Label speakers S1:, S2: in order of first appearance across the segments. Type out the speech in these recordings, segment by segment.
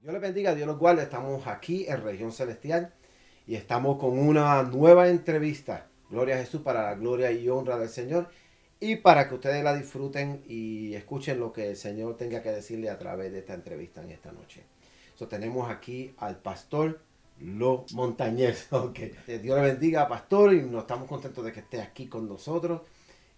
S1: Dios les bendiga, Dios los guarde. Estamos aquí en Región Celestial y estamos con una nueva entrevista. Gloria a Jesús, para la gloria y honra del Señor y para que ustedes la disfruten y escuchen lo que el Señor tenga que decirle a través de esta entrevista en esta noche. Tenemos aquí al pastor Lo Montañez. Okay. Dios le bendiga, pastor, y nos estamos contentos de que esté aquí con nosotros.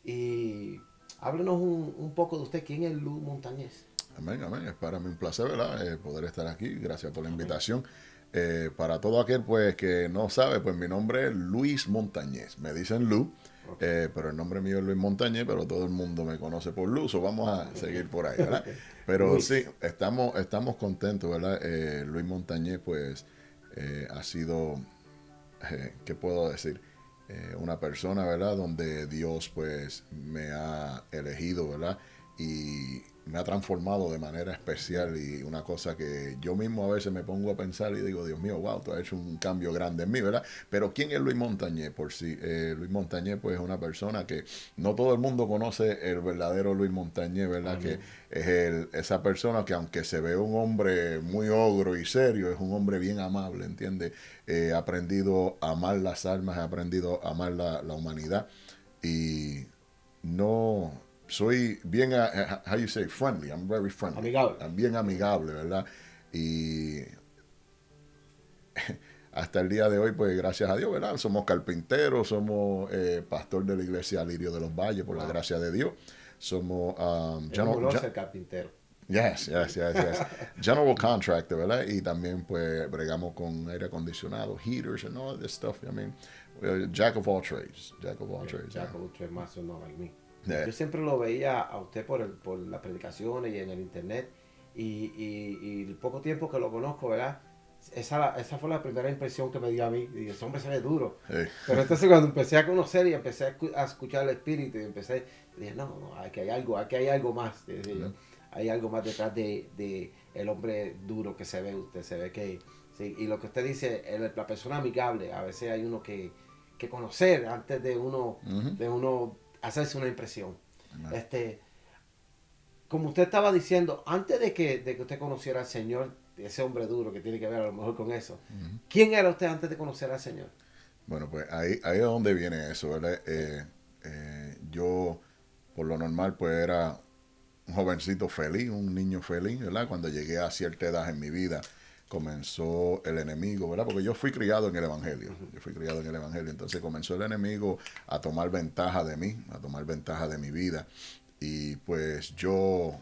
S1: Y háblenos un poco de usted. ¿Quién es Lu Montañez?
S2: Amén, amén. Es para mí un placer, ¿verdad? Poder estar aquí. Gracias por la
S1: Amén.
S2: invitación. Para todo aquel pues que no sabe, pues mi nombre es Luis Montañez. Me dicen Lu,
S1: Okay.
S2: pero el nombre mío es Luis Montañez, pero todo el mundo me conoce por Lu, so vamos a seguir por ahí, ¿verdad?
S1: Okay.
S2: Pero sí,
S1: Luis.
S2: estamos contentos, ¿verdad? Luis Montañez pues ha sido, ¿qué puedo decir? Una persona, ¿verdad? Donde Dios pues me ha elegido, ¿verdad? Y me ha transformado de manera especial y una cosa que yo mismo a veces me pongo a pensar y digo, Dios mío, wow, tú has hecho un cambio grande en mí, ¿verdad? Pero ¿quién es Luis Montañez por sí? Luis Montañez pues es una persona que no todo el mundo conoce el verdadero Luis Montañez, ¿verdad? Que
S1: Amén.
S2: es esa persona que aunque se ve un hombre muy ogro y serio, es un hombre bien amable, ¿entiendes? He aprendido a amar las almas, he aprendido a amar la humanidad y no soy bien, how you say, friendly, I'm very friendly,
S1: Amigable.
S2: I'm bien
S1: Okay.
S2: amigable, ¿verdad? Y hasta el día de hoy, pues gracias a Dios, ¿verdad? Somos carpinteros, somos pastor de la iglesia Lirio de los Valles, por la
S1: Wow.
S2: gracia de Dios. Somos
S1: Es un honor ser carpintero.
S2: yes, yes, yes, yes. General contractor, ¿verdad? Y también pues bregamos con aire acondicionado, heaters and all this stuff. I mean, jack of all trades, jack of all
S1: Yeah,
S2: trades.
S1: Jack of all master, no like me.
S2: Yeah.
S1: Yo siempre lo veía a usted por las predicaciones y en el internet. Y el poco tiempo que lo conozco, ¿verdad? Esa fue la primera impresión que me dio a mí. Dije, ese hombre se ve duro.
S2: Hey.
S1: Pero entonces cuando empecé a conocer y empecé a escuchar el espíritu, y empecé, dije, no, no, aquí hay algo más. Dije yo, hay algo más detrás de el hombre duro que se ve usted. Se ve que, sí, y lo que usted dice, la persona amigable, a veces hay uno que conocer antes
S2: Mm-hmm.
S1: de uno hacerse una impresión.
S2: Amen.
S1: Este, como usted estaba diciendo, antes de que usted conociera al Señor, ese hombre duro que tiene que ver a lo mejor con eso,
S2: Mm-hmm.
S1: ¿quién era usted antes de conocer al Señor?
S2: Bueno, pues ahí es donde viene eso, ¿verdad?
S1: Sí.
S2: Yo, por lo normal, pues era un jovencito feliz, un niño feliz, ¿verdad? Cuando llegué a cierta edad en mi vida, comenzó el enemigo, ¿verdad? Porque yo fui criado en el Evangelio,
S1: Uh-huh.
S2: yo fui criado en el Evangelio, entonces comenzó el enemigo a tomar ventaja de mí, a tomar ventaja de mi vida. Y pues yo,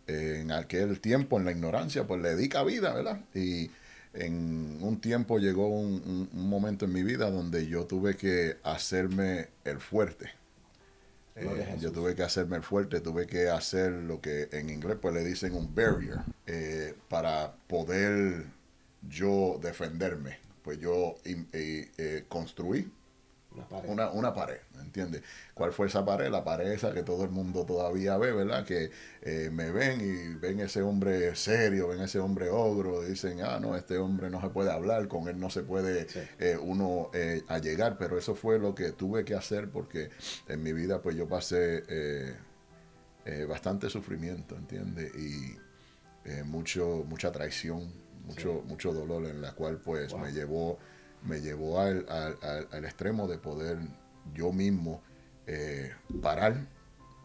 S2: en aquel tiempo, en la ignorancia, pues le di cabida, ¿verdad? Y en un tiempo llegó un momento en mi vida donde yo tuve que hacerme el fuerte.
S1: Gloria a
S2: Yo
S1: Jesús.
S2: tuve que hacerme el fuerte, tuve que hacer lo que en inglés pues le dicen un barrier, para poder yo defenderme. Pues yo construí
S1: Una pared.
S2: una pared, ¿entiendes? ¿Cuál fue esa pared? La pared esa que todo el mundo todavía ve, ¿verdad? Que me ven y ven ese hombre serio, ven ese hombre ogro, dicen, ah, no, este hombre no se puede hablar, con él no se puede
S1: Sí.
S2: uno allegar, pero eso fue lo que tuve que hacer porque en mi vida pues yo pasé bastante sufrimiento, ¿entiendes? Y mucha traición,
S1: Sí.
S2: mucho dolor en la cual pues
S1: Wow.
S2: me llevó al extremo de poder yo mismo parar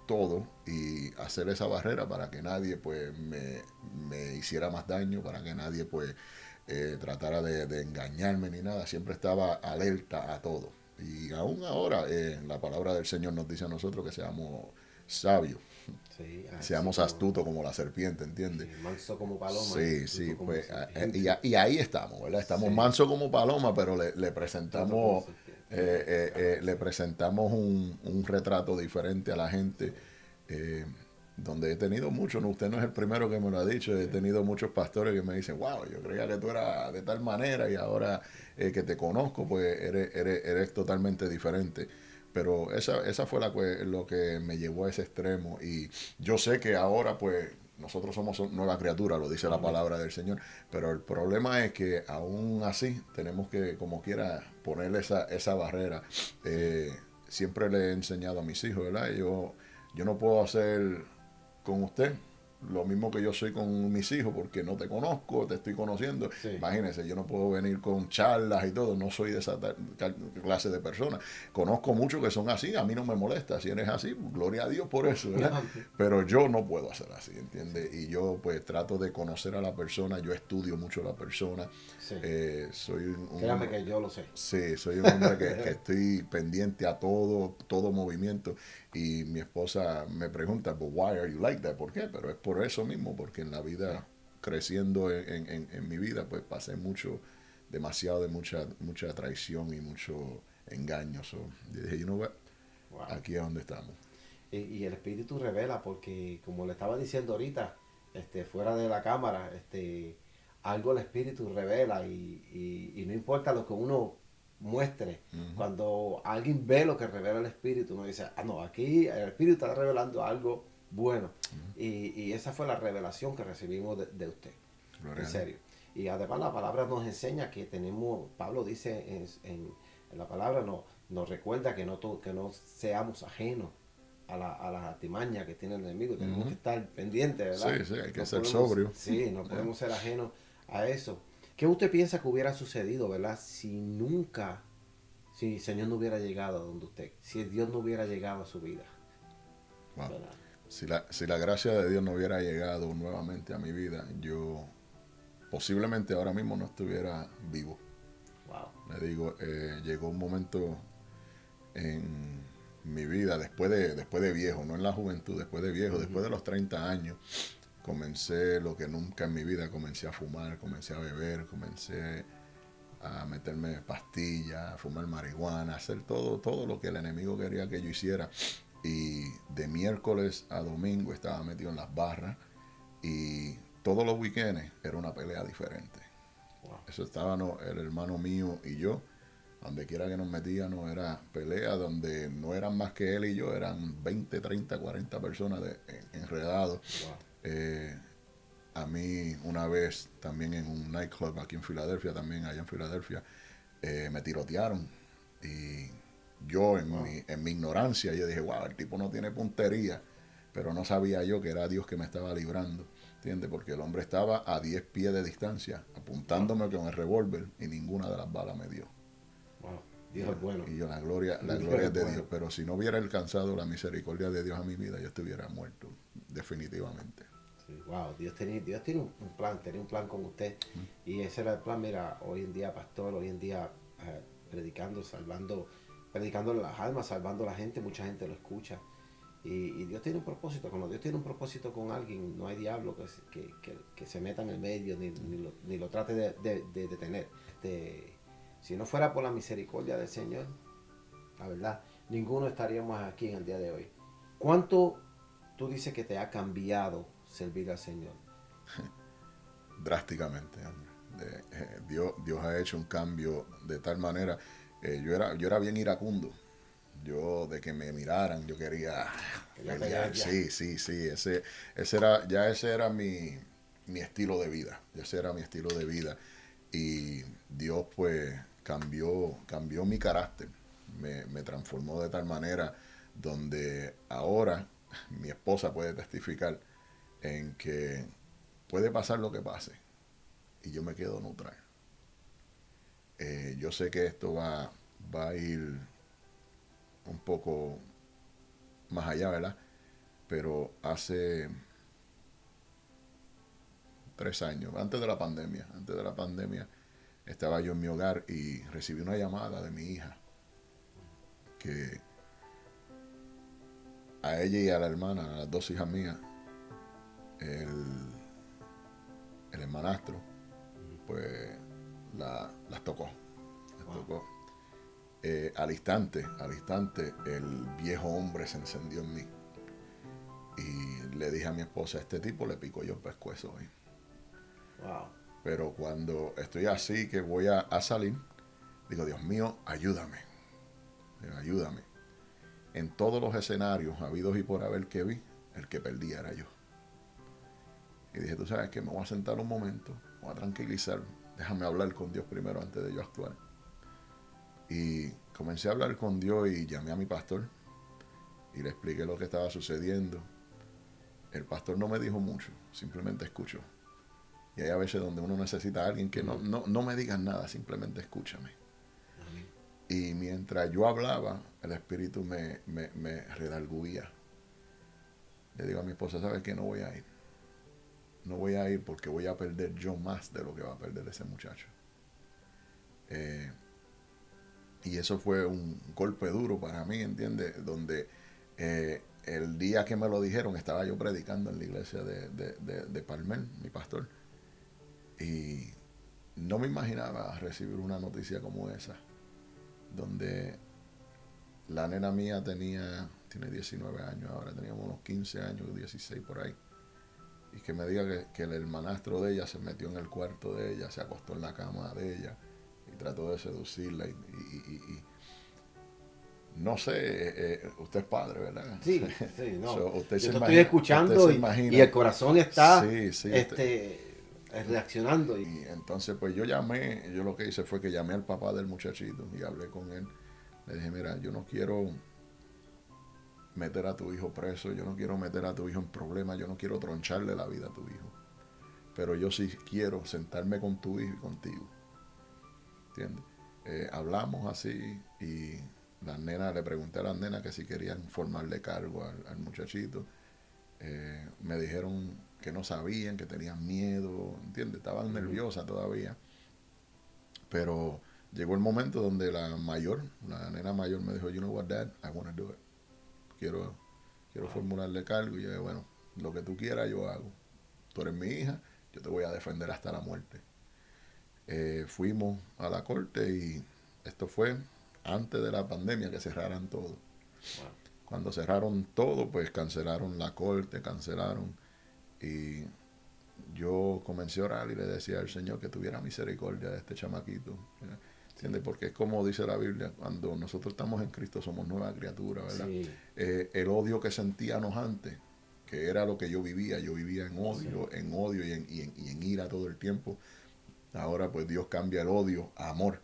S2: todo y hacer esa barrera para que nadie pues me hiciera más daño, para que nadie pues tratara de engañarme ni nada, siempre estaba alerta a todo. Y aún ahora la palabra del Señor nos dice a nosotros que seamos sabios,
S1: Sí, así
S2: seamos
S1: como,
S2: astutos como la serpiente, ¿entiendes?
S1: sí, manso como paloma y
S2: Sí,
S1: astuto
S2: sí,
S1: como
S2: pues
S1: serpiente.
S2: y ahí estamos, ¿verdad? Estamos
S1: Sí,
S2: mansos como paloma, pero le
S1: trato como
S2: presentamos
S1: serpiente. Claro que
S2: le
S1: sí.
S2: presentamos un retrato diferente a la
S1: Sí,
S2: gente, eh, donde he tenido muchos, ¿no? Usted no es el primero que me lo ha dicho, he
S1: sí,
S2: tenido muchos pastores que me dicen, wow, yo creía que tú eras de tal manera y ahora que te conozco, pues eres totalmente diferente. Pero esa fue lo que me llevó a ese extremo y yo sé que ahora pues nosotros somos nueva criatura, lo dice la
S1: amén.
S2: palabra del Señor, pero el problema es que aún así tenemos que, como quiera, ponerle esa barrera.
S1: Sí,
S2: Siempre le he enseñado a mis hijos, ¿verdad? Yo no puedo hacer con usted lo mismo que yo soy con mis hijos, porque no te conozco, te estoy conociendo.
S1: Sí.
S2: Imagínense, yo no puedo venir con charlas y todo, no soy de esa clase de persona. Conozco muchos que son así, a mí no me molesta, si eres así, gloria a Dios por eso, ¿verdad? Pero yo no puedo hacer así, ¿entiendes? Y yo pues trato de conocer a la persona, yo estudio mucho a la persona.
S1: Sí.
S2: Soy un
S1: Créame
S2: hombre,
S1: que yo lo sé.
S2: sí, soy un hombre que estoy pendiente a todo movimiento. Y mi esposa me pregunta, "But why are you like that?" ¿Por qué? Pero es por eso mismo, porque en la vida, creciendo en mi vida, pues pasé demasiado de mucha traición y mucho engaño. So, yo dije, you know what,
S1: Wow.
S2: aquí es donde estamos.
S1: Y el Espíritu revela, porque como le estaba diciendo ahorita, fuera de la cámara, algo el Espíritu revela y no importa lo que uno muestre, cuando alguien ve lo que revela el Espíritu, uno dice, ah, no, aquí el Espíritu está revelando algo bueno. Y esa fue la revelación que recibimos de usted,
S2: Gloria
S1: en
S2: a Dios.
S1: serio. Y además la palabra nos enseña que tenemos, Pablo dice en la palabra, nos recuerda que no seamos ajenos a las artimañas que tiene el enemigo. Tenemos que estar pendientes, ¿verdad?
S2: Sí, sí, hay que
S1: No
S2: ser
S1: podemos,
S2: sobrio.
S1: sí, no podemos ser ajenos a eso. ¿Qué usted piensa que hubiera sucedido, verdad? Si el Señor no hubiera llegado a donde usted, si Dios no hubiera llegado a su vida,
S2: Wow.
S1: ¿verdad?
S2: Si la gracia de Dios no hubiera llegado nuevamente a mi vida, yo posiblemente ahora mismo no estuviera vivo.
S1: Wow.
S2: Le digo, llegó un momento en mi vida, después de viejo, no en la juventud, después de viejo, después de los 30 años, comencé lo que nunca en mi vida, comencé a fumar, comencé a beber, comencé a meterme pastillas, a fumar marihuana, a hacer todo lo que el enemigo quería que yo hiciera. Y de miércoles a domingo estaba metido en las barras y todos los weekends era una pelea diferente.
S1: Wow.
S2: Eso estaba el hermano mío y yo, donde quiera que nos metíamos era pelea, donde no eran más que él y yo, eran 20, 30, 40 personas enredados.
S1: Wow.
S2: A mí una vez también en un nightclub aquí en Filadelfia, también allá en Filadelfia, me tirotearon y yo en mi ignorancia yo dije, wow, el tipo no tiene puntería, pero no sabía yo que era Dios que me estaba librando, ¿entiendes? Porque el hombre estaba a 10 pies de distancia apuntándome con el revólver y ninguna de las balas me dio.
S1: Wow. Dios es bueno.
S2: Y yo, la gloria es de Dios, pero si no hubiera alcanzado la misericordia de Dios a mi vida, yo estuviera muerto, definitivamente.
S1: Sí, wow, Dios tiene un plan, tenía un plan con usted. Y ese era el plan. Mira, hoy en día, pastor, hoy en día predicando, predicando las almas, salvando a la gente, mucha gente lo escucha. Y Dios tiene un propósito. Cuando Dios tiene un propósito con alguien, no hay diablo que se meta en el medio ni lo trate de detener. Si no fuera por la misericordia del Señor, la verdad, ninguno estaríamos aquí en el día de hoy. ¿Cuánto tú dices que te ha cambiado servir al Señor?
S2: Drásticamente, hombre. Dios ha hecho un cambio de tal manera. Yo era bien iracundo. Yo, de que me miraran, yo quería pelear. Sí. Ese era mi estilo de vida. Ese era mi estilo de vida. Y Dios, pues, cambió mi carácter. Me transformó de tal manera donde ahora mi esposa puede testificar en que puede pasar lo que pase y yo me quedo neutral. Yo sé que esto va a ir un poco más allá, ¿verdad? Pero hace 3 años, antes de la pandemia, estaba yo en mi hogar y recibí una llamada de mi hija que a ella y a la hermana, a las dos hijas mías, el hermanastro, pues las tocó. Tocó. Al instante, el viejo hombre se encendió en mí. Y le dije a mi esposa, este tipo le pico yo el pescuezo hoy.
S1: Wow.
S2: Pero cuando estoy así, que voy a salir, digo, Dios mío, ayúdame. Ayúdame. En todos los escenarios habidos y por haber que vi, el que perdía era yo. Y dije, tú sabes que me voy a sentar un momento, me voy a tranquilizar, déjame hablar con Dios primero antes de yo actuar. Y comencé a hablar con Dios y llamé a mi pastor y le expliqué lo que estaba sucediendo. el pastor no me dijo mucho, simplemente escuchó. Y hay a veces donde uno necesita a alguien que no me digas nada, simplemente escúchame.
S1: Amén.
S2: Y mientras yo hablaba, el Espíritu me redarguía. Le digo a mi esposa, ¿sabes qué? No voy a ir. No voy a ir porque voy a perder yo más de lo que va a perder ese muchacho. Y eso fue un golpe duro para mí, ¿entiendes? Donde el día que me lo dijeron estaba yo predicando en la iglesia de Palmer, mi pastor. Y no me imaginaba recibir una noticia como esa, donde la nena mía tiene 19 años ahora, teníamos unos 15 años, 16 por ahí. Y que me diga que el hermanastro de ella se metió en el cuarto de ella, se acostó en la cama de ella y trató de seducirla. Y no sé, usted es padre, ¿verdad?
S1: Sí, sí, no.
S2: So, usted
S1: Yo
S2: se
S1: te
S2: imagina,
S1: estoy escuchando
S2: usted se imagina,
S1: y el corazón está
S2: sí, sí,
S1: reaccionando.
S2: y entonces pues yo lo que hice fue que llamé al papá del muchachito y hablé con él. Le dije, mira, yo no quiero meter a tu hijo preso, yo no quiero meter a tu hijo en problemas, yo no quiero troncharle la vida a tu hijo. Pero yo sí quiero sentarme con tu hijo y contigo. ¿Entiendes? Hablamos así y le pregunté a las nenas que si querían formarle cargo al muchachito. Me dijeron que no sabían, que tenían miedo, ¿entiendes? Estaban nerviosas todavía. Pero llegó el momento donde la nena mayor me dijo, you know what, Dad, I want to do it. Quiero formularle cargo. Y yo dije, bueno, lo que tú quieras yo hago. Tú eres mi hija, yo te voy a defender hasta la muerte. Fuimos a la corte y esto fue antes de la pandemia, que cerraran todo. Wow. Cuando cerraron todo, pues cancelaron la corte, y yo comencé a orar y le decía al Señor que tuviera misericordia de este chamaquito. ¿Entiendes? Porque es como dice la Biblia, cuando nosotros estamos en Cristo somos nueva criatura, ¿verdad? Sí. El odio que sentíamos antes, que era lo que yo vivía en odio, sí, en odio y en ira todo el tiempo. Ahora pues Dios cambia el odio a amor.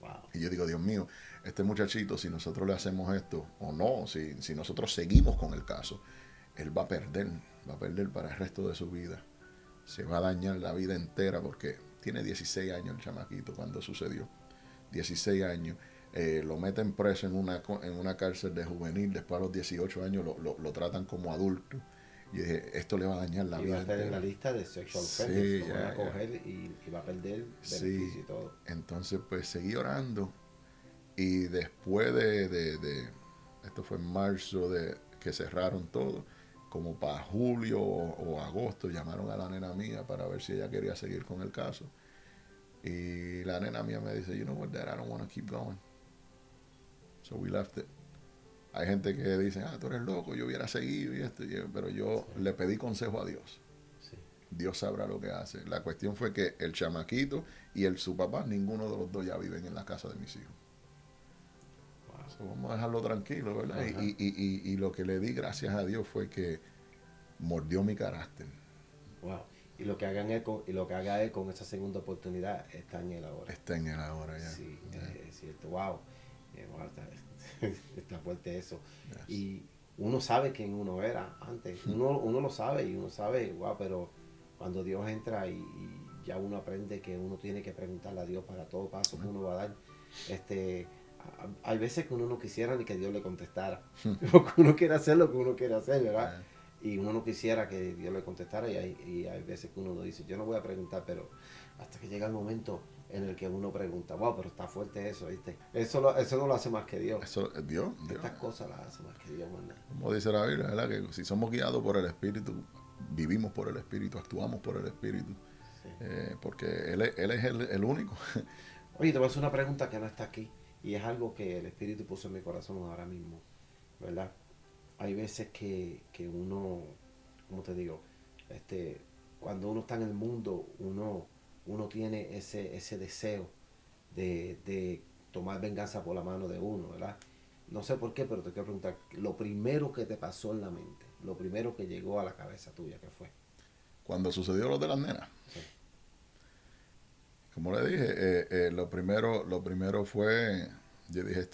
S2: Wow. Y yo digo, Dios mío, este muchachito, si nosotros le hacemos esto o no, si nosotros seguimos con el caso, él va a perder para el resto de su vida. Se va a dañar la vida entera porque tiene 16 años el chamaquito cuando sucedió. 16 años. Lo meten preso en una cárcel de juvenil. Después a los 18 años lo tratan como adulto. Y dije, esto le va a dañar la vida.
S1: Va a estar en la lista de sexual offenders. Lo van a coger y va a perder beneficio y todo.
S2: Entonces, pues seguí orando. Y después esto fue en marzo que cerraron todo, como para julio o agosto, llamaron a la nena mía para ver si ella quería seguir con el caso. Y la nena mía me dice, you know what, Dad, I don't want to keep going. So we left it. Hay gente que dice, tú eres loco, yo hubiera seguido y esto, pero yo le pedí consejo a Dios. Sí. Dios sabrá lo que hace. La cuestión fue que el chamaquito y su papá, ninguno de los dos ya viven en la casa de mis hijos. Wow. So, vamos a dejarlo tranquilo, ¿verdad? Y lo que le di gracias a Dios fue que mordió mi carácter.
S1: Wow. Y lo que haga él con esa segunda oportunidad está en él ahora.
S2: Está en él ahora, ya.
S1: Sí, es cierto. Wow. Está fuerte eso. Yes. Y uno sabe quién uno era antes. Uno lo sabe y uno sabe, wow, pero cuando Dios entra y ya uno aprende que uno tiene que preguntarle a Dios para todo paso que uno va a dar. Hay veces que uno no quisiera ni que Dios le contestara. Porque uno quiere hacer lo que uno quiere hacer, ¿verdad? Y uno no quisiera que Dios le contestara y hay veces que uno dice, yo no voy a preguntar, pero hasta que llega el momento en el que uno pregunta, wow, pero está fuerte eso, ¿viste? Eso no lo hace más que Dios.
S2: Eso, Dios.
S1: Estas cosas las hace más que Dios, ¿verdad?
S2: Como dice la Biblia, ¿verdad? Que si somos guiados por el Espíritu, vivimos por el Espíritu, actuamos por el Espíritu. Sí. Porque Él es el único.
S1: Oye, te voy a hacer una pregunta que no está aquí y es algo que el Espíritu puso en mi corazón ahora mismo, ¿verdad? Hay veces que uno, ¿cómo te digo? Cuando uno está en el mundo, uno tiene ese deseo de tomar venganza por la mano de uno, ¿verdad? No sé por qué, pero te quiero preguntar, lo primero que te pasó en la mente, lo primero que llegó a la cabeza tuya, ¿qué fue?
S2: Cuando sucedió lo de las nenas.
S1: Sí.
S2: Como le dije, lo primero fue, yo dije,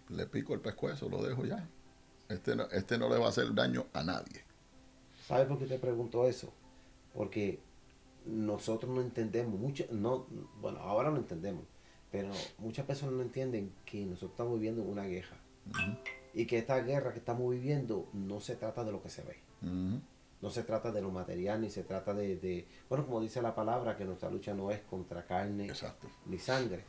S2: le pico el pescuezo, lo dejo ya. Este no le va a hacer daño a nadie.
S1: ¿Sabe por qué te pregunto eso? Porque nosotros no entendemos mucho, no, bueno, ahora lo entendemos, pero muchas personas no entienden que nosotros estamos viviendo una guerra
S2: Ujú,
S1: y que esta guerra que estamos viviendo no se trata de lo que se ve,
S2: ujú.
S1: no se trata de lo material, ni se trata bueno, como dice la palabra, que nuestra lucha no es contra carne
S2: Exacto.
S1: ni sangre.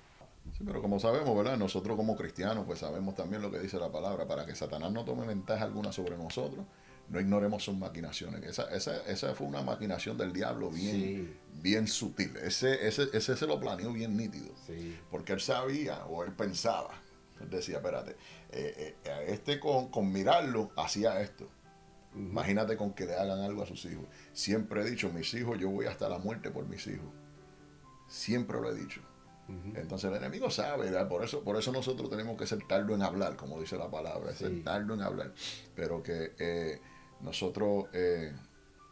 S2: Sí, pero como sabemos, ¿verdad? Nosotros como cristianos, pues sabemos también lo que dice la palabra. Para que Satanás no tome ventaja alguna sobre nosotros, no ignoremos sus maquinaciones. Esa fue una maquinación del diablo bien,
S1: Sí,
S2: bien sutil. Ese se lo planeó bien nítido.
S1: sí.
S2: Porque él sabía o él pensaba. Él decía, espérate, con mirarlo hacía esto.
S1: Ujú,
S2: Imagínate con que le hagan algo a sus hijos. Siempre he dicho, mis hijos, yo voy hasta la muerte por mis hijos. Siempre lo he dicho.
S1: ujú.
S2: Entonces el enemigo sabe, ¿verdad? Por eso nosotros tenemos que ser tardo en hablar, como dice la palabra, ser
S1: Sí.
S2: tardo en hablar. Pero que nosotros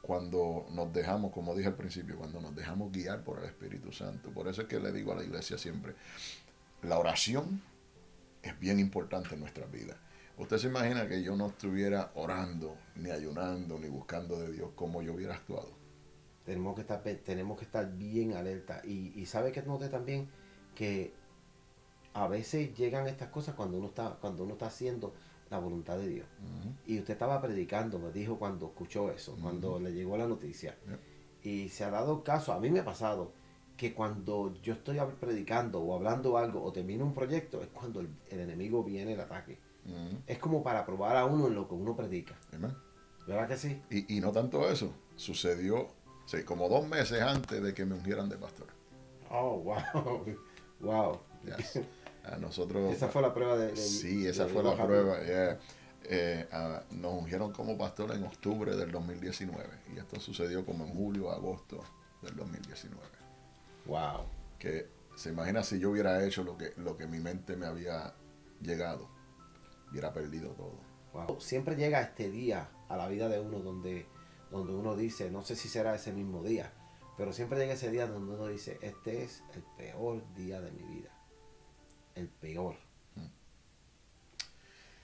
S2: cuando nos dejamos, como dije al principio, cuando nos dejamos guiar por el Espíritu Santo, por eso es que le digo a la iglesia siempre, la oración es bien importante en nuestras vidas. Usted se imagina que yo no estuviera orando, ni ayunando, ni buscando de Dios, como yo hubiera actuado.
S1: Tenemos que estar bien alerta. Y sabe que noté también que a veces llegan estas cosas cuando uno está haciendo la voluntad de Dios.
S2: Ujú,
S1: Y usted estaba predicando, me dijo cuando escuchó eso,
S2: ujú,
S1: cuando le llegó la noticia.
S2: yep,
S1: Y se ha dado caso, a mí me ha pasado, que cuando yo estoy predicando o hablando algo o termino un proyecto, es cuando el enemigo viene el ataque.
S2: ujú,
S1: Es como para probar a uno en lo que uno predica.
S2: amen.
S1: ¿Verdad que sí?
S2: Y no tanto eso, sucedió sí, como 2 meses antes de que me ungieran de pastor.
S1: Oh, wow. Wow.
S2: Yes. A nosotros,
S1: Esa fue la prueba
S2: sí, esa
S1: de
S2: fue
S1: Dios
S2: la
S1: rápido.
S2: prueba. Nos ungieron como pastor en octubre del 2019 y esto sucedió como en julio, agosto del 2019.
S1: Wow.
S2: Que se imagina si yo hubiera hecho lo que mi mente me había llegado, hubiera perdido todo.
S1: Wow. Siempre llega este día a la vida de uno donde uno dice, no sé si será ese mismo día, pero siempre llega ese día donde uno dice, este es el peor día de mi vida. El peor.
S2: Mm.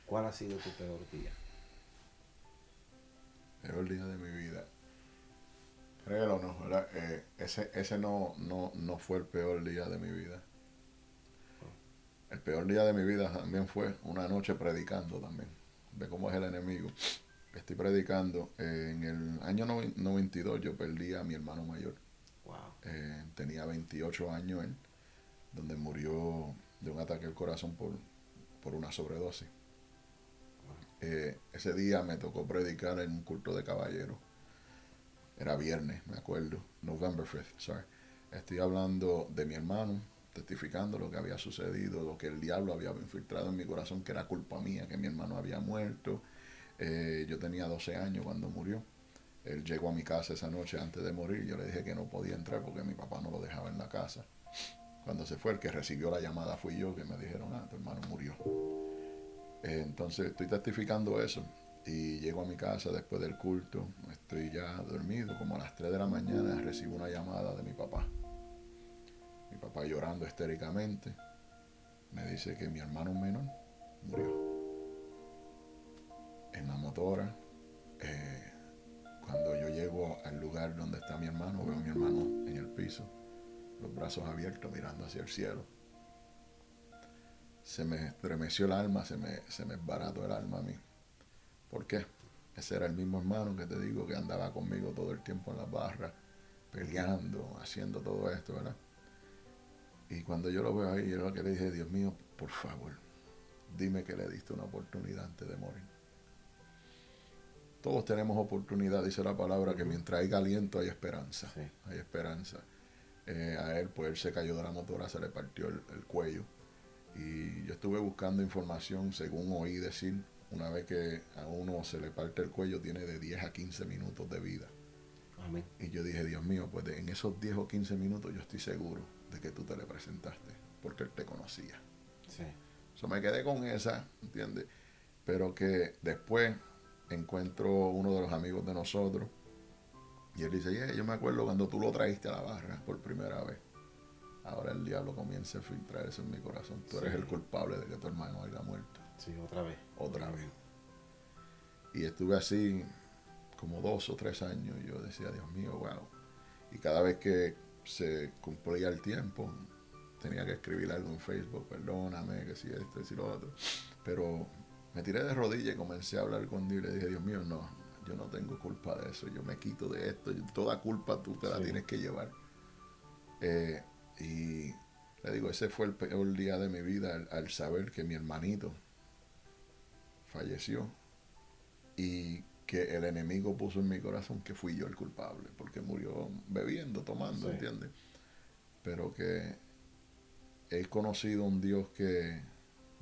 S1: ¿Cuál ha sido tu peor día?
S2: Peor día de mi vida. Créelo o no, ¿verdad? Ese no fue el peor día de mi vida. El peor día de mi vida también fue una noche predicando también. Ve cómo es el enemigo. Estoy predicando. En el año 92 yo perdí a mi hermano mayor.
S1: Wow.
S2: Tenía 28 años él, donde murió de un ataque al corazón por una sobredosis. Ese día me tocó predicar en un culto de caballeros. Era viernes, me acuerdo. November 5th, sorry. Estoy hablando de mi hermano, testificando lo que había sucedido, lo que el diablo había infiltrado en mi corazón, que era culpa mía, que mi hermano había muerto. Yo tenía 12 años cuando murió. Él llegó a mi casa esa noche antes de morir. Yo le dije que no podía entrar porque mi papá no lo dejaba en la casa. Cuando se fue, el que recibió la llamada fui yo, que me dijeron, tu hermano murió. Entonces estoy testificando eso. Y llego a mi casa después del culto, estoy ya dormido, como a las 3 de la mañana recibo una llamada de mi papá. Mi papá llorando histéricamente, me dice que mi hermano menor murió en la motora. Eh, Cuando yo llego al lugar donde está mi hermano, veo a mi hermano en el piso, los brazos abiertos mirando hacia el cielo. Se me estremeció el alma, se me esbarató el alma a mí. ¿Por qué? Ese era el mismo hermano que te digo que andaba conmigo todo el tiempo en las barras, peleando, haciendo todo esto, ¿verdad? Y cuando yo lo veo ahí, yo lo que le dije, Dios mío, por favor, dime que le diste una oportunidad antes de morir. Todos tenemos oportunidad, dice la palabra, que
S1: Ujú.
S2: mientras hay aliento hay esperanza.
S1: Sí.
S2: Hay esperanza. A él, pues él se cayó de la motora, se le partió el cuello. Y yo estuve buscando información, según oí decir, una vez que a uno se le parte el cuello, tiene de 10 a 15 minutos de vida.
S1: Amén.
S2: Y yo dije, Dios mío, pues en esos 10 o 15 minutos yo estoy seguro de que tú te le presentaste, porque él te conocía.
S1: Sí.
S2: Eso me quedé con esa, ¿entiendes? Pero que después encuentro uno de los amigos de nosotros y él dice, yo me acuerdo cuando tú lo traíste a la barra por primera vez. Ahora el diablo comienza a filtrar eso en mi corazón. Tú eres
S1: Sí.
S2: el culpable de que tu hermano haya muerto.
S1: Sí, otra vez.
S2: Otra vez. Y estuve así como 2 o 3 años, yo decía, Dios mío, wow. Y cada vez que se cumplía el tiempo, tenía que escribir algo en Facebook, perdóname, que si esto, que si lo otro. Pero me tiré de rodillas y comencé a hablar con Dios y le dije, Dios mío, no, yo no tengo culpa de eso, yo me quito de esto, toda culpa tú te la tienes que llevar. Y le digo, ese fue el peor día de mi vida al saber que mi hermanito falleció y que el enemigo puso en mi corazón que fui yo el culpable, porque murió bebiendo, tomando, ¿entiendes? Pero que he conocido un Dios que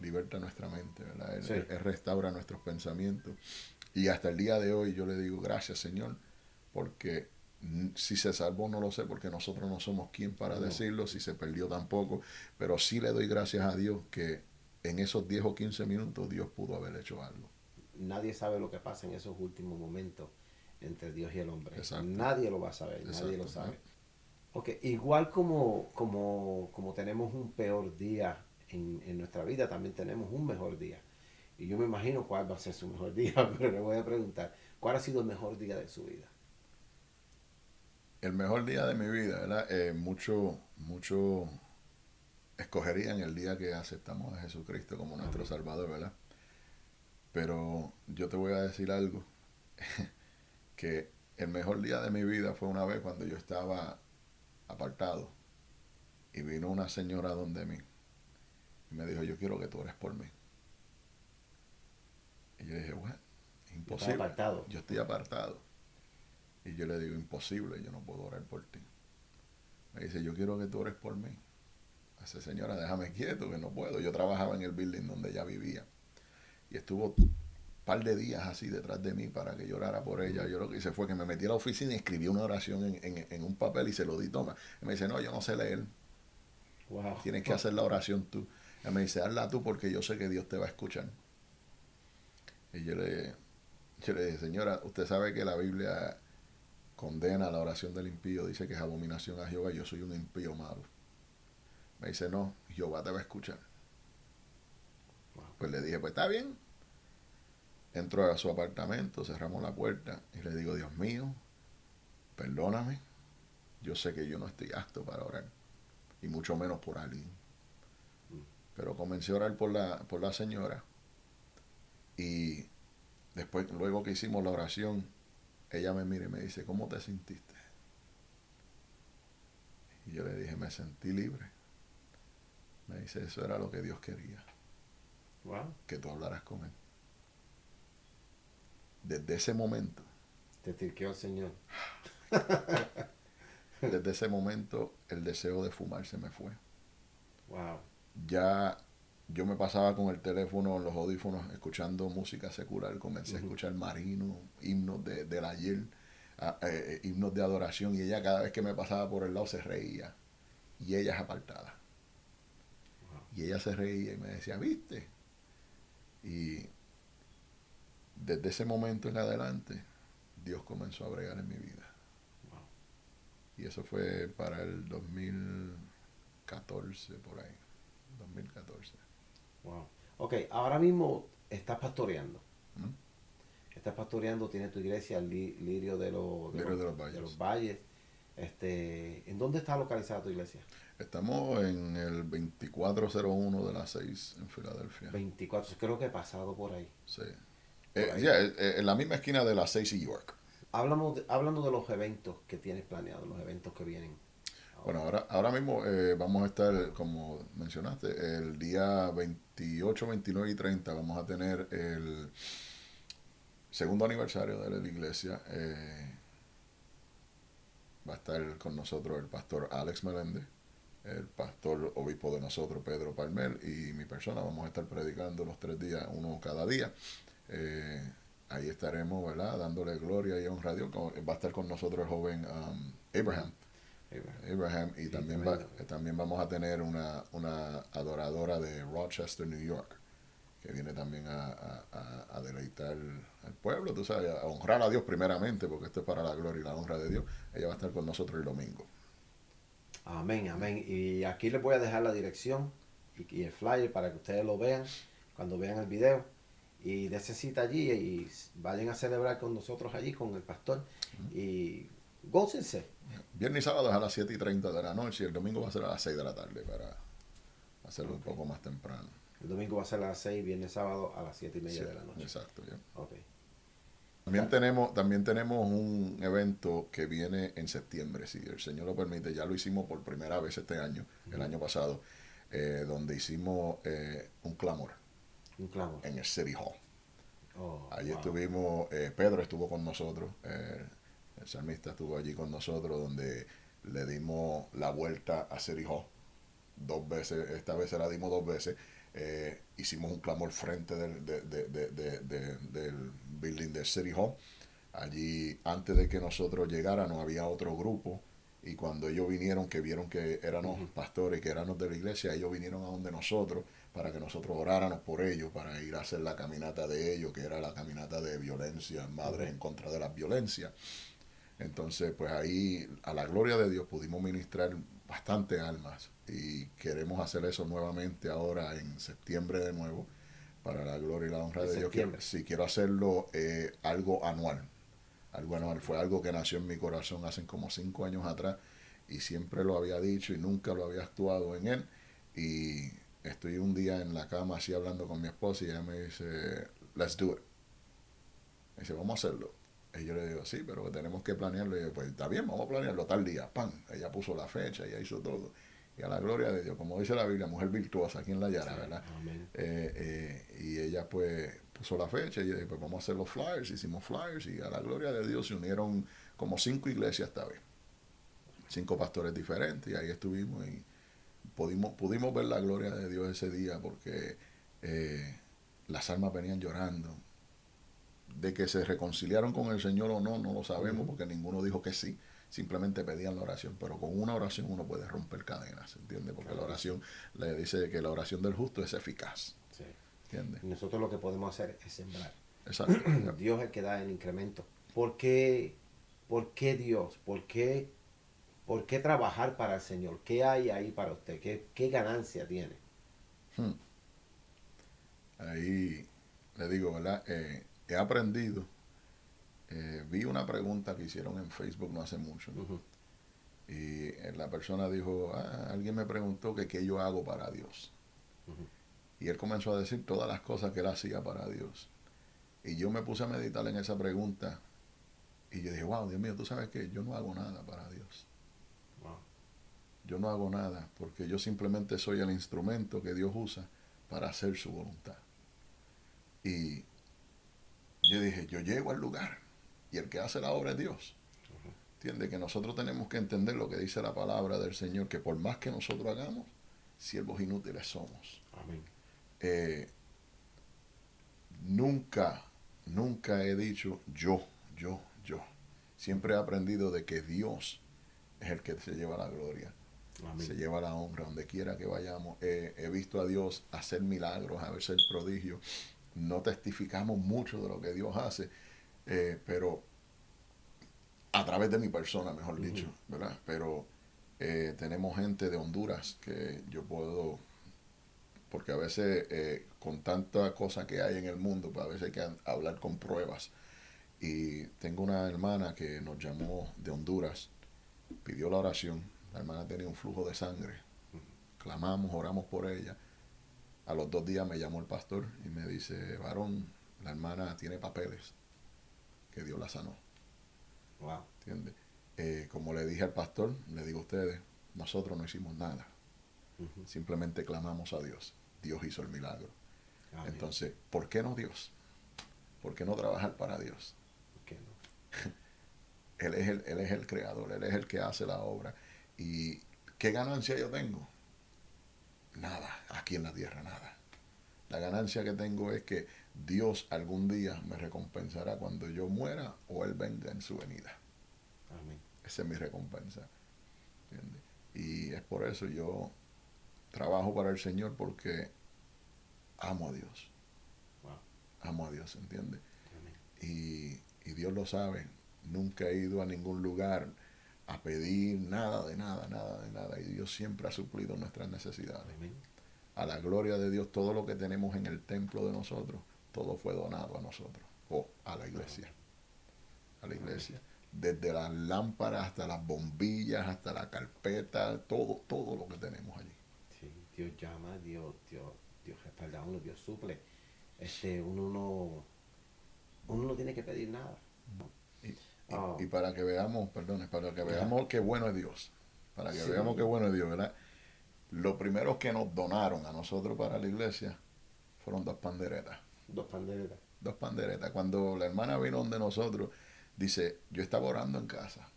S2: liberta nuestra mente, ¿verdad? Él restaura nuestros pensamientos. Y hasta el día de hoy yo le digo gracias, Señor, porque si se salvó no lo sé, porque nosotros no somos quien para decirlo, si se perdió tampoco, pero sí le doy gracias a Dios que en esos 10 o 15 minutos Dios pudo haber hecho algo.
S1: Nadie sabe lo que pasa en esos últimos momentos entre Dios y el hombre.
S2: Exacto.
S1: Nadie lo va a saber,
S2: Exacto,
S1: nadie lo sabe. Ok, igual como tenemos un peor día en nuestra vida, también tenemos un mejor día. Y yo me imagino cuál va a ser su mejor día, pero le voy a preguntar, ¿cuál ha sido el mejor día de su vida?
S2: El mejor día de mi vida, ¿verdad? Mucho escogerían el día que aceptamos a Jesucristo como nuestro Salvador, ¿verdad? Pero yo te voy a decir algo, que el mejor día de mi vida fue una vez cuando yo estaba apartado y vino una señora donde mí y me dijo, yo quiero que tú ores por mí. Y yo dije, bueno, imposible. Yo estoy apartado. Y yo le digo, imposible, yo no puedo orar por ti. Me dice, yo quiero que tú ores por mí. Dice, señora, déjame quieto, que no puedo. Yo trabajaba en el building donde ella vivía. Y estuvo un par de días así detrás de mí para que yo orara por ella. Yo lo que hice fue que me metí a la oficina y escribí una oración en un papel y se lo di, toma. Y me dice, no, yo no sé leer.
S1: Wow.
S2: Tienes que hacer la oración tú. Y me dice, hazla tú porque yo sé que Dios te va a escuchar. Y yo le dije, señora, usted sabe que la Biblia condena la oración del impío, dice que es abominación a Jehová, yo soy un impío malo. Me dice, no, Jehová te va a escuchar. Pues le dije, pues está bien. Entro a su apartamento, cerramos la puerta y le digo, Dios mío, perdóname, yo sé que yo no estoy apto para orar, y mucho menos por alguien. Pero comencé a orar por la señora y después, luego que hicimos la oración, ella me mira y me dice, ¿cómo te sentiste? Y yo le dije, me sentí libre. Me dice, eso era lo que Dios quería.
S1: Wow.
S2: Que tú hablaras con Él. Desde ese momento.
S1: Te tirqueó el Señor.
S2: Desde ese momento el deseo de fumar se me fue.
S1: Wow.
S2: Ya yo me pasaba con el teléfono, los audífonos, escuchando música secular. Comencé a escuchar Marino, himnos del ayer, himnos de adoración. Y ella cada vez que me pasaba por el lado se reía. Y ella es apartada. Y ella se reía y me decía, ¿viste? Y desde ese momento en adelante, Dios comenzó a bregar en mi vida.
S1: Wow.
S2: Y eso fue para el 2014, por ahí. 2014.
S1: Wow. Ok, ahora mismo estás pastoreando.
S2: ¿Mm?
S1: Estás pastoreando, tienes tu iglesia, Lirio
S2: Lirio de los Valles.
S1: de los Valles. ¿En dónde está localizada tu iglesia?
S2: Estamos en el 2401 de las 6 en Filadelfia.
S1: 24, creo que he pasado por ahí.
S2: Sí.
S1: Ahí.
S2: En la misma esquina de las 6 y York.
S1: Hablando de los eventos que tienes planeados, los eventos que vienen.
S2: Bueno, ahora mismo vamos a estar, como mencionaste, el día 28, 29 y 30 vamos a tener el segundo aniversario de la iglesia. Va a estar con nosotros el pastor Alex Meléndez, el pastor obispo de nosotros, Pedro Palmer, y mi persona. Vamos a estar predicando los 3 días, uno cada día. Ahí estaremos, ¿verdad? Dándole gloria y honra a Dios. Va a estar con nosotros el joven Abraham. Y también vamos a tener una adoradora de Rochester, New York, que viene también a deleitar al pueblo, tú sabes, a honrar a Dios primeramente, porque esto es para la gloria y la honra de Dios. Ella va a estar con nosotros el domingo.
S1: Amén, amén. Y aquí les voy a dejar la dirección y el flyer para que ustedes lo vean cuando vean el video. y dése cita allí y vayan a celebrar con nosotros allí, con el pastor, y gócense.
S2: Viernes y sábado es a las 7:30 de la noche y el domingo va a ser a las 6 de la tarde para hacerlo un
S1: Okay.
S2: poco más temprano.
S1: El domingo va a ser a las 6, viernes sábado a las 7:30
S2: Sí,
S1: de la noche.
S2: exacto. Ya.
S1: Ok.
S2: También tenemos un evento que viene en septiembre, si el Señor lo permite. Ya lo hicimos por primera vez este año, el año pasado, donde hicimos un clamor
S1: Un clamor.
S2: en el City Hall.
S1: Oh,
S2: Allí
S1: wow.
S2: estuvimos, Pedro estuvo con nosotros, el salmista estuvo allí con nosotros, donde le dimos la vuelta a City Hall 2 veces, esta vez se la dimos 2 veces. Hicimos un clamor frente del building de City Hall. Allí, antes de que nosotros llegáramos, había otro grupo. Y cuando ellos vinieron, que vieron que éramos pastores, que éramos de la iglesia, ellos vinieron a donde nosotros para que nosotros oráramos por ellos, para ir a hacer la caminata de ellos, que era la caminata de violencia, madres en contra de la violencia. Entonces, pues ahí, a la gloria de Dios, pudimos ministrar bastante almas y queremos hacer eso nuevamente ahora en septiembre de nuevo, para la gloria y la honra
S1: En
S2: de Dios.
S1: septiembre.
S2: Sí, quiero hacerlo algo anual. Algo anual. Fue algo que nació en mi corazón hace como 5 años atrás y siempre lo había dicho y nunca lo había actuado en él. Y estoy un día en la cama así hablando con mi esposa y ella me dice, let's do it. Me dice, vamos a hacerlo. Y yo le digo, sí, pero tenemos que planearlo. Y yo, pues está bien, vamos a planearlo tal día. ¡Pam! Ella puso la fecha, ella hizo todo. Y a la gloria de Dios, como dice la Biblia, mujer virtuosa aquí en la Yara,
S1: Sí,
S2: ¿verdad?
S1: amén.
S2: Y ella pues puso la fecha y yo dije, pues vamos a hacer los flyers. Hicimos flyers y a la gloria de Dios se unieron como 5 iglesias esta vez. 5 pastores diferentes y ahí estuvimos y pudimos ver la gloria de Dios ese día porque las almas venían llorando. De que se reconciliaron con el Señor o no, no lo sabemos porque ninguno dijo que sí. Simplemente pedían la oración, pero con una oración uno puede romper cadenas, ¿entiendes? Porque
S1: Claro
S2: la
S1: que sí.
S2: oración le dice que la oración del justo es eficaz,
S1: Sí.
S2: ¿entiendes?
S1: Y nosotros lo que podemos hacer es sembrar.
S2: Exacto. Yep.
S1: Dios es el que da el incremento. ¿Por qué Dios? ¿Por qué trabajar para el Señor? ¿Qué hay ahí para usted? ¿Qué ganancia tiene?
S2: Hmm. Ahí le digo, ¿verdad? He aprendido. Vi una pregunta que hicieron en Facebook no hace mucho, ¿no?
S1: Ujú.
S2: Y la persona dijo, alguien me preguntó que qué yo hago para Dios.
S1: Ujú.
S2: Y él comenzó a decir todas las cosas que él hacía para Dios. Y yo me puse a meditar en esa pregunta. Y yo dije, wow, Dios mío, tú sabes que yo no hago nada para Dios.
S1: Wow.
S2: Yo no hago nada porque yo simplemente soy el instrumento que Dios usa para hacer su voluntad. Y yo dije, yo llego al lugar y el que hace la obra es Dios. Entiende que nosotros tenemos que entender lo que dice la palabra del Señor, que por más que nosotros hagamos, siervos inútiles somos.
S1: Amén.
S2: Eh, nunca, nunca he dicho yo. Siempre he aprendido de que Dios es el que se lleva la gloria,
S1: Amén.
S2: se lleva la honra donde quiera que vayamos. He visto a Dios hacer milagros, a veces prodigios. No testificamos mucho de lo que Dios hace, pero a través de mi persona, mejor dicho,
S1: Ujú.
S2: ¿verdad? Pero tenemos gente de Honduras que yo puedo, porque a veces con tanta cosa que hay en el mundo, pues a veces hay que hablar con pruebas. Y tengo una hermana que nos llamó de Honduras, pidió la oración, la hermana tenía un flujo de sangre, clamamos, oramos por ella. A los 2 días me llamó el pastor y me dice, varón, la hermana tiene papeles, que Dios la sanó.
S1: Wow.
S2: ¿Entiendes? Como le dije al pastor, le digo a ustedes, nosotros no hicimos nada,
S1: Ujú.
S2: simplemente clamamos a Dios. Dios hizo el milagro.
S1: Amén.
S2: Entonces, ¿por qué no Dios? ¿Por qué no trabajar para Dios?
S1: ¿Por qué no?
S2: Él es el creador, Él es el que hace la obra. ¿Y qué ganancia yo tengo? Nada, aquí en la tierra, nada. La ganancia que tengo es que Dios algún día me recompensará cuando yo muera o Él venga en su venida.
S1: Amén.
S2: Esa es mi recompensa. ¿Entiendes? Y es por eso yo trabajo para el Señor porque amo a Dios.
S1: Wow.
S2: Amo a Dios, ¿entiendes?
S1: Amén.
S2: Y Dios lo sabe. Nunca he ido a ningún lugar a pedir nada de nada, nada de nada. Y Dios siempre ha suplido nuestras necesidades.
S1: Amén.
S2: A la gloria de Dios, todo lo que tenemos en el templo de nosotros todo fue donado a nosotros, o a la iglesia, a la iglesia. Desde las lámparas hasta las bombillas, hasta la carpeta, todo, todo lo que tenemos allí.
S1: Sí, Dios llama, Dios respalda a uno, Dios suple. Uno no tiene que pedir nada.
S2: Y,
S1: Ah,
S2: y para que veamos, perdón, para que
S1: ajá.
S2: veamos qué bueno es Dios, para que veamos qué
S1: Sí,
S2: bueno es Dios, ¿verdad? Lo primero que nos donaron a nosotros para la iglesia fueron dos panderetas.
S1: dos panderetas.
S2: Dos panderetas. Cuando la hermana vino donde nosotros, dice, yo estaba orando en casa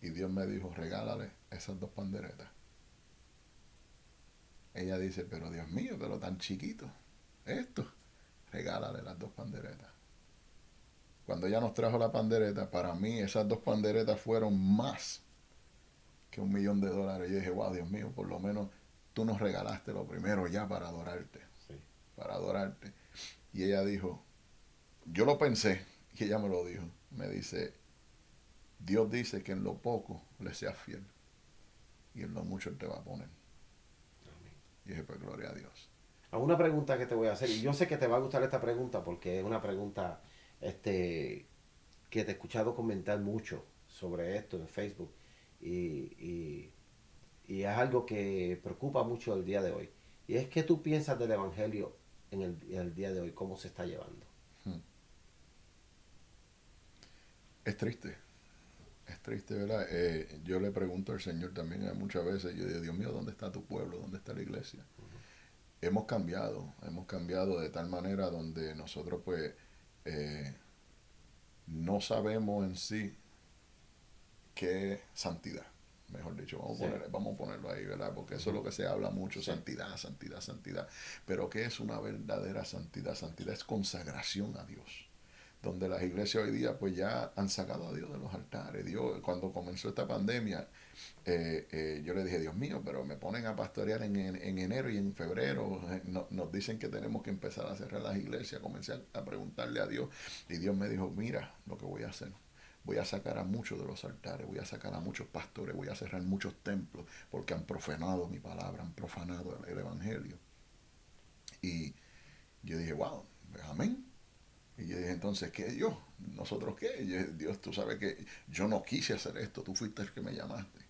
S2: y Dios me dijo, regálale esas dos panderetas. Ella dice, pero Dios mío, pero tan chiquito, esto, regálale las dos panderetas. Cuando ella nos trajo la pandereta, para mí esas dos panderetas fueron más que $1,000,000. Yo dije, wow, Dios mío, por lo menos tú nos regalaste lo primero ya para adorarte,
S1: Sí.
S2: para adorarte. Y ella dijo, yo lo pensé, y ella me lo dijo, me dice, Dios dice que en lo poco le seas fiel y en lo mucho Él te va a poner.
S1: Amén.
S2: Y dije, pues gloria a Dios.
S1: A una pregunta que te voy a hacer, y yo sé que te va a gustar esta pregunta porque es una pregunta que te he escuchado comentar mucho sobre esto en Facebook y, y, y es algo que preocupa mucho el día de hoy. Y es que tú piensas del Evangelio en el día de hoy, cómo se está llevando.
S2: Hmm. Es triste, ¿verdad? Yo le pregunto al Señor también muchas veces, yo digo, Dios mío, ¿dónde está tu pueblo? ¿Dónde está la iglesia? Hemos cambiado de tal manera donde nosotros pues no sabemos en sí qué es santidad. Mejor dicho,
S1: Sí,
S2: vamos a ponerlo ahí, ¿verdad? Porque eso es
S1: ujú,
S2: lo que se habla mucho,
S1: sí,
S2: santidad, santidad, santidad. Pero ¿qué es una verdadera santidad? Santidad es consagración a Dios. Donde las iglesias hoy día pues ya han sacado a Dios de los altares. Dios, cuando comenzó esta pandemia, yo le dije, Dios mío, pero me ponen a pastorear en enero y en febrero. Nos dicen que tenemos que empezar a cerrar las iglesias. Comencé a preguntarle a Dios y Dios me dijo, mira lo que voy a hacer. Voy a sacar a muchos de los altares, voy a sacar a muchos pastores, voy a cerrar muchos templos porque han profanado mi palabra, han profanado el evangelio. Y yo dije, wow, pues amén. Y yo dije, entonces, ¿qué yo? ¿Nosotros qué? Y yo dije, Dios, tú sabes que yo no quise hacer esto, tú fuiste el que me llamaste.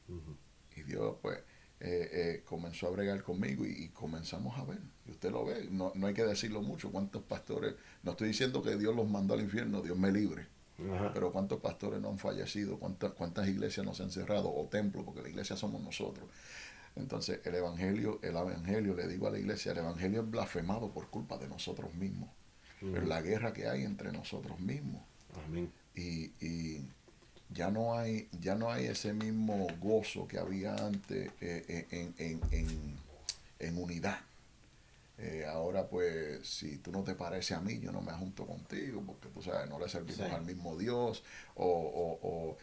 S1: ujú,
S2: Y Dios, pues, comenzó a bregar conmigo y comenzamos a ver. Y usted lo ve, no hay que decirlo mucho. ¿Cuántos pastores? No estoy diciendo que Dios los mandó al infierno, Dios me libre.
S1: ajá,
S2: Pero ¿cuántos pastores no han fallecido? ¿Cuántas iglesias no se han cerrado? O templos, porque la iglesia somos nosotros. Entonces, el evangelio, le digo a la iglesia, el evangelio es blasfemado por culpa de nosotros mismos. Es
S1: ujú,
S2: la guerra que hay entre nosotros mismos.
S1: amén.
S2: Y ya no hay ese mismo gozo que había antes en unidad. Ahora pues si tú no te pareces a mí, yo no me junto contigo porque tú sabes, no le
S1: Sí,
S2: servimos al mismo Dios o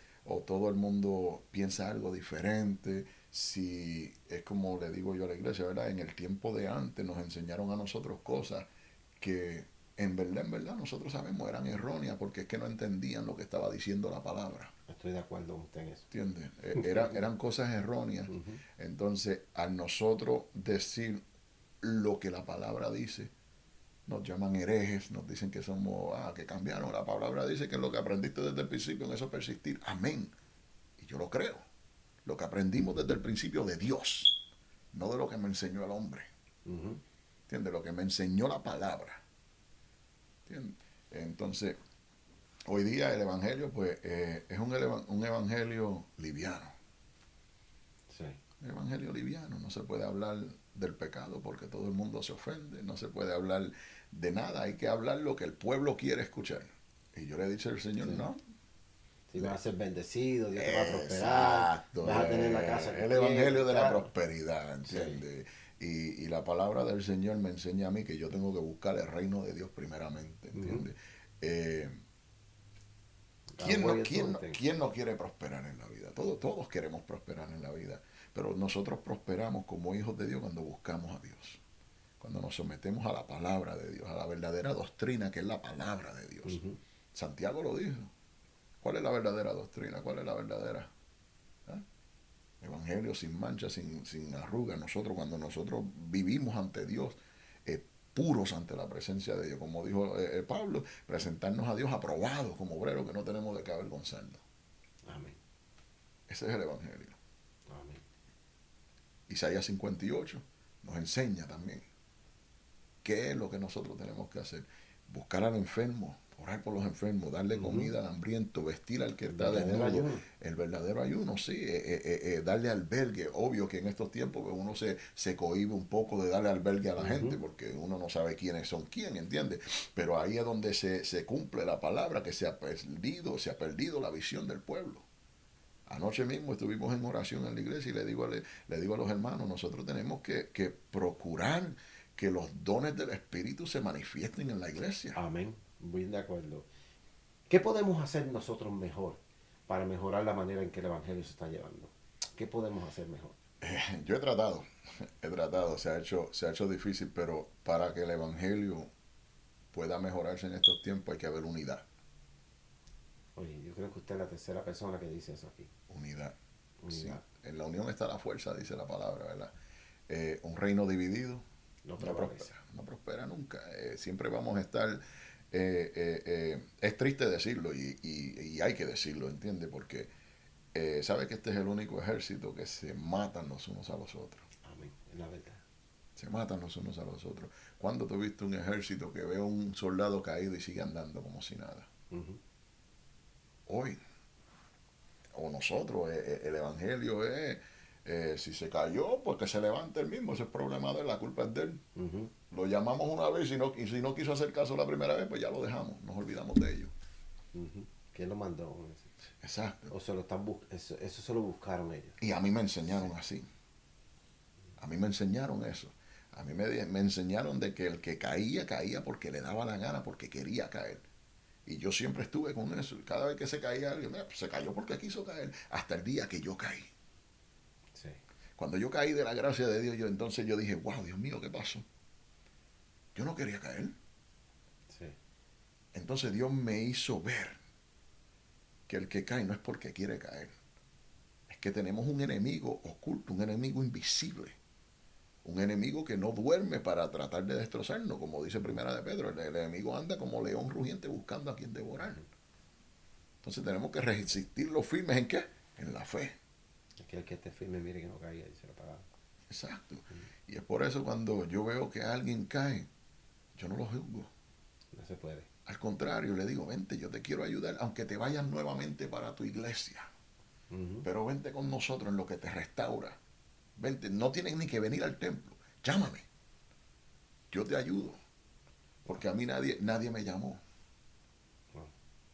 S2: todo el mundo piensa algo diferente. Si es como le digo yo a la iglesia, ¿verdad? En el tiempo de antes nos enseñaron a nosotros cosas que en verdad nosotros sabemos eran erróneas porque es que no entendían lo que estaba diciendo la palabra.
S1: estoy de acuerdo con usted en eso.
S2: ¿Entiendes? Eran cosas erróneas.
S1: Ujú,
S2: Entonces, al nosotros decir lo que la palabra dice, nos llaman herejes, nos dicen que somos, que cambiaron. La palabra dice que lo que aprendiste desde el principio, en eso persistir. Amén. Y yo lo creo. Lo que aprendimos desde el principio de Dios, no de lo que me enseñó el hombre.
S1: ujú,
S2: ¿Entiendes? Lo que me enseñó la palabra. ¿Entiendes? Entonces, hoy día el evangelio, pues, es un evangelio liviano.
S1: sí,
S2: Evangelio liviano, no se puede hablar del pecado porque todo el mundo se ofende, no se puede hablar de nada, hay que hablar lo que el pueblo quiere escuchar. Y yo le he dicho al Señor,
S1: sí.
S2: no.
S1: Si vas a ser bendecido, Dios te va a prosperar,
S2: Exacto,
S1: vas a tener la casa que
S2: el
S1: quieres,
S2: evangelio de la
S1: claro.
S2: prosperidad,
S1: Sí,
S2: ¿entiendes? Y la palabra del Señor me enseña a mí que yo tengo que buscar el reino de Dios primeramente,
S1: ujú,
S2: ¿entiendes? Eh,
S1: I'll
S2: ¿Quién no,
S1: worry
S2: quién,
S1: todo
S2: no,
S1: thing.
S2: quién no quiere prosperar en la vida? Todos queremos prosperar en la vida, pero nosotros prosperamos como hijos de Dios cuando buscamos a Dios, cuando nos sometemos a la palabra de Dios, a la verdadera doctrina que es la palabra de Dios.
S1: Ujú,
S2: Santiago lo dijo. ¿Cuál es la verdadera doctrina? ¿Cuál es la verdadera? ¿Ah? Evangelio sin mancha, sin arruga. Cuando nosotros vivimos ante Dios, puros ante la presencia de Dios. Como dijo Pablo, presentarnos a Dios aprobados como obreros que no tenemos de qué avergonzarnos.
S1: Amén.
S2: Ese es el Evangelio.
S1: Amén.
S2: Isaías 58 nos enseña también qué es lo que nosotros tenemos que hacer. Buscar al enfermo, orar por los enfermos, darle comida al hambriento, vestir al que está desnudo. El verdadero ayuno, sí. Darle albergue. Obvio que en estos tiempos uno se cohíbe un poco de darle albergue a la gente, porque uno no sabe quiénes son quién, ¿entiendes? Pero ahí es donde se cumple la palabra, que se ha perdido la visión del pueblo. Anoche mismo estuvimos en oración en la iglesia y le digo a los hermanos, nosotros tenemos que procurar que los dones del Espíritu se manifiesten en la iglesia.
S1: Amén. Muy de acuerdo. ¿Qué podemos hacer nosotros mejor para mejorar la manera en que el Evangelio se está llevando? ¿Qué podemos hacer mejor?
S2: Yo he tratado, se ha hecho difícil, pero para que el Evangelio pueda mejorarse en estos tiempos hay que haber unidad.
S1: Oye, yo creo que usted es la tercera persona que dice eso aquí.
S2: Unidad. Sí.
S1: Unidad.
S2: En la unión está la fuerza, dice la palabra, ¿verdad? Un reino dividido
S1: No
S2: prospera nunca. Siempre vamos a estar... es triste decirlo y hay que decirlo, ¿entiendes? Porque sabe que este es el único ejército que se matan los unos a los otros.
S1: Amén, es la verdad.
S2: Se matan los unos a los otros. ¿Cuándo tú viste un ejército que ve a un soldado caído y sigue andando como si nada? Hoy, o nosotros, el evangelio es, si se cayó, pues que se levante él mismo, ese es el problema de él, la culpa es de él. Lo llamamos una vez y si no quiso hacer caso la primera vez, pues ya lo dejamos, nos olvidamos de ello.
S1: ¿Quién lo mandó?
S2: Exacto.
S1: O se lo están eso se lo buscaron ellos.
S2: Y a mí me enseñaron así. A mí me enseñaron eso. A mí me enseñaron de que el que caía, caía porque le daba la gana, porque quería caer. Y yo siempre estuve con eso. Cada vez que se caía alguien, pues se cayó porque quiso caer. Hasta el día que yo caí.
S1: Sí.
S2: Cuando yo caí de la gracia de Dios, entonces yo dije, wow, Dios mío, ¿qué pasó? Yo no quería caer.
S1: Sí.
S2: Entonces Dios me hizo ver que el que cae no es porque quiere caer. Es que tenemos un enemigo oculto, un enemigo invisible. Un enemigo que no duerme para tratar de destrozarnos, como dice Primera de Pedro. El enemigo anda como león rugiente buscando a quien devorar. Entonces tenemos que resistirlo firmes ¿en qué? En la fe.
S1: Aquel que esté firme, mire que no caiga, dice la palabra.
S2: Exacto. Y es por eso cuando yo veo que alguien cae, yo no lo juzgo.
S1: No se puede.
S2: Al contrario, le digo, vente, yo te quiero ayudar, aunque te vayas nuevamente para tu iglesia. Pero vente con nosotros en lo que te restaura. Vente, no tienes ni que venir al templo. Llámame. Yo te ayudo. Porque a mí nadie me llamó.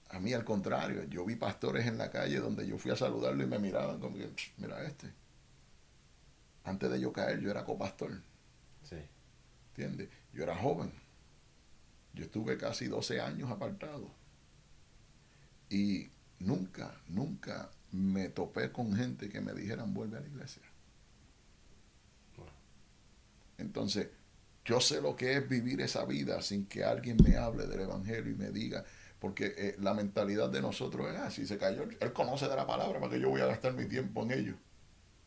S2: A mí al contrario, yo vi pastores en la calle donde yo fui a saludarlo y me miraban como que, mira este. Antes de yo caer, yo era copastor.
S1: Sí.
S2: ¿Entiendes? Yo era joven. Yo estuve casi 12 años apartado. Y nunca me topé con gente que me dijeran vuelve a la iglesia. Entonces, yo sé lo que es vivir esa vida sin que alguien me hable del evangelio y me diga, porque la mentalidad de nosotros es, si se cayó, él conoce de la palabra, ¿para que yo voy a gastar mi tiempo en ello?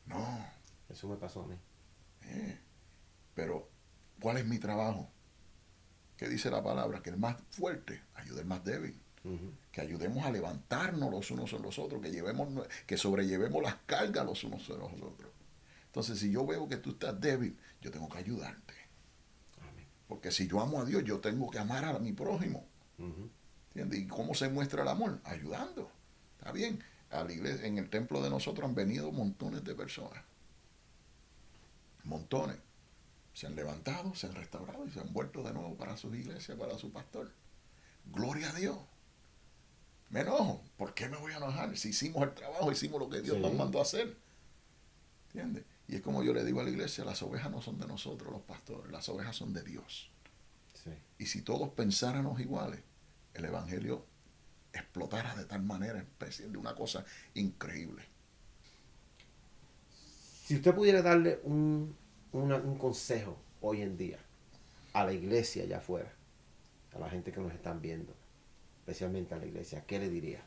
S2: No.
S1: Eso me pasó a mí.
S2: Pero, ¿cuál es mi trabajo? ¿Qué dice la palabra? Que el más fuerte ayude al más débil. Que ayudemos a levantarnos los unos a los otros, que sobrellevemos las cargas los unos a los otros. Entonces, si yo veo que tú estás débil, yo tengo que ayudarte.
S1: Amén.
S2: Porque si yo amo a Dios, yo tengo que amar a mi prójimo. ¿Entiendes? ¿Y cómo se muestra el amor? Ayudando. ¿Está bien? A la iglesia, en el templo de nosotros han venido montones de personas. Montones. Se han levantado, se han restaurado y se han vuelto de nuevo para sus iglesias, para su pastor. Gloria a Dios. Me enojo. ¿Por qué me voy a enojar? Si hicimos el trabajo, hicimos lo que Dios nos mandó a hacer. ¿Entiendes? Y es como yo le digo a la iglesia, las ovejas no son de nosotros, los pastores, las ovejas son de Dios.
S1: Sí.
S2: Y si todos pensáramos iguales, el evangelio explotara de tal manera, especie de una cosa increíble.
S1: Si usted pudiera darle un consejo hoy en día a la iglesia allá afuera, a la gente que nos están viendo, especialmente a la iglesia, ¿qué le diría?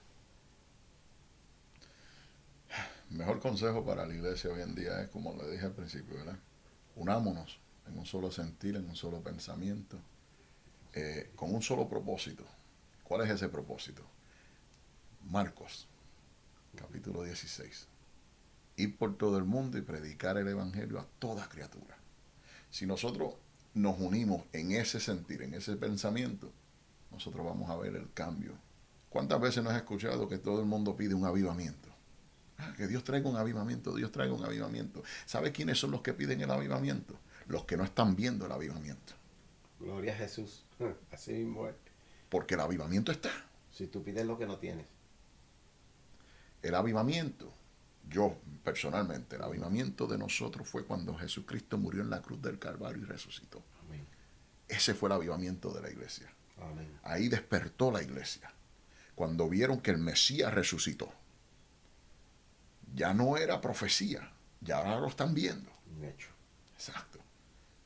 S2: Mejor consejo para la iglesia hoy en día es como le dije al principio, ¿verdad? Unámonos, en un solo sentir, en un solo pensamiento, con un solo propósito. ¿Cuál es ese propósito? Marcos, capítulo 16. Ir por todo el mundo y predicar el Evangelio a toda criatura. Si nosotros nos unimos en ese sentir, en ese pensamiento, nosotros vamos a ver el cambio. ¿Cuántas veces nos has escuchado que todo el mundo pide un avivamiento? Que Dios traiga un avivamiento, Dios traiga un avivamiento. ¿Sabe quiénes son los que piden el avivamiento? Los que no están viendo el avivamiento.
S1: Gloria a Jesús. Así mismo es.
S2: Porque el avivamiento está.
S1: Si tú pides lo que no tienes.
S2: El avivamiento, yo personalmente, el avivamiento de nosotros fue cuando Jesucristo murió en la cruz del Calvario y resucitó.
S1: Amén.
S2: Ese fue el avivamiento de la iglesia.
S1: Amén.
S2: Ahí despertó la iglesia. Cuando vieron que el Mesías resucitó. Ya no era profecía, ya ahora lo están viendo.
S1: Un hecho.
S2: Exacto.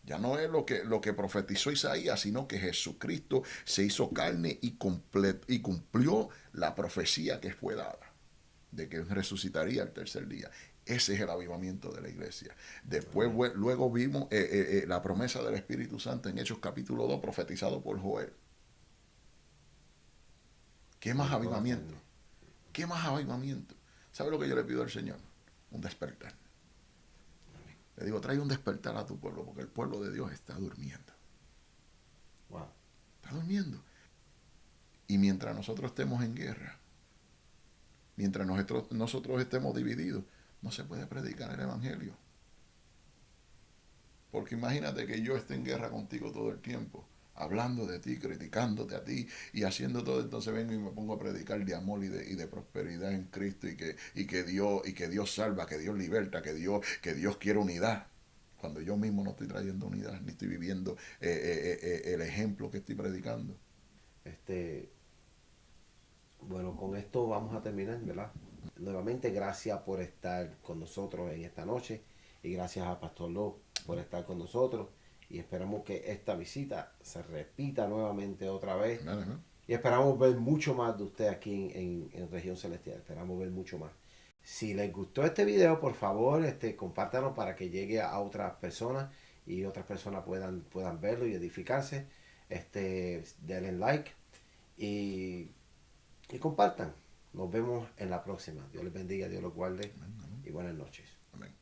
S2: Ya no es lo que profetizó Isaías, sino que Jesucristo se hizo carne y cumplió la profecía que fue dada, de que resucitaría el tercer día. Ese es el avivamiento de la iglesia. Después, luego vimos la promesa del Espíritu Santo en Hechos capítulo 2, profetizado por Joel. ¿Qué más avivamiento? ¿Qué más avivamiento? ¿Sabe lo que yo le pido al Señor? Un despertar. Le digo, trae un despertar a tu pueblo, porque el pueblo de Dios está durmiendo.
S1: Wow.
S2: Está durmiendo. Y mientras nosotros estemos en guerra, mientras nosotros estemos divididos, no se puede predicar el Evangelio. Porque imagínate que yo esté en guerra contigo todo el tiempo, hablando de ti, criticándote a ti y haciendo todo, entonces vengo y me pongo a predicar de amor y de prosperidad en Cristo y que Dios salva, que Dios liberta, que Dios quiere unidad. Cuando yo mismo no estoy trayendo unidad, ni estoy viviendo el ejemplo que estoy predicando.
S1: Bueno, con esto vamos a terminar, ¿verdad? Nuevamente, gracias por estar con nosotros en esta noche y gracias a Pastor Lo por estar con nosotros y esperamos que esta visita se repita nuevamente otra vez y esperamos ver mucho más de usted aquí en Región Celestial, esperamos ver mucho más. Si les gustó este video, por favor, compártanlo para que llegue a otras personas y otras personas puedan verlo y edificarse. Denle like y compartan. Nos vemos en la próxima. Dios les bendiga, Dios los guarde y buenas noches.
S2: Amén.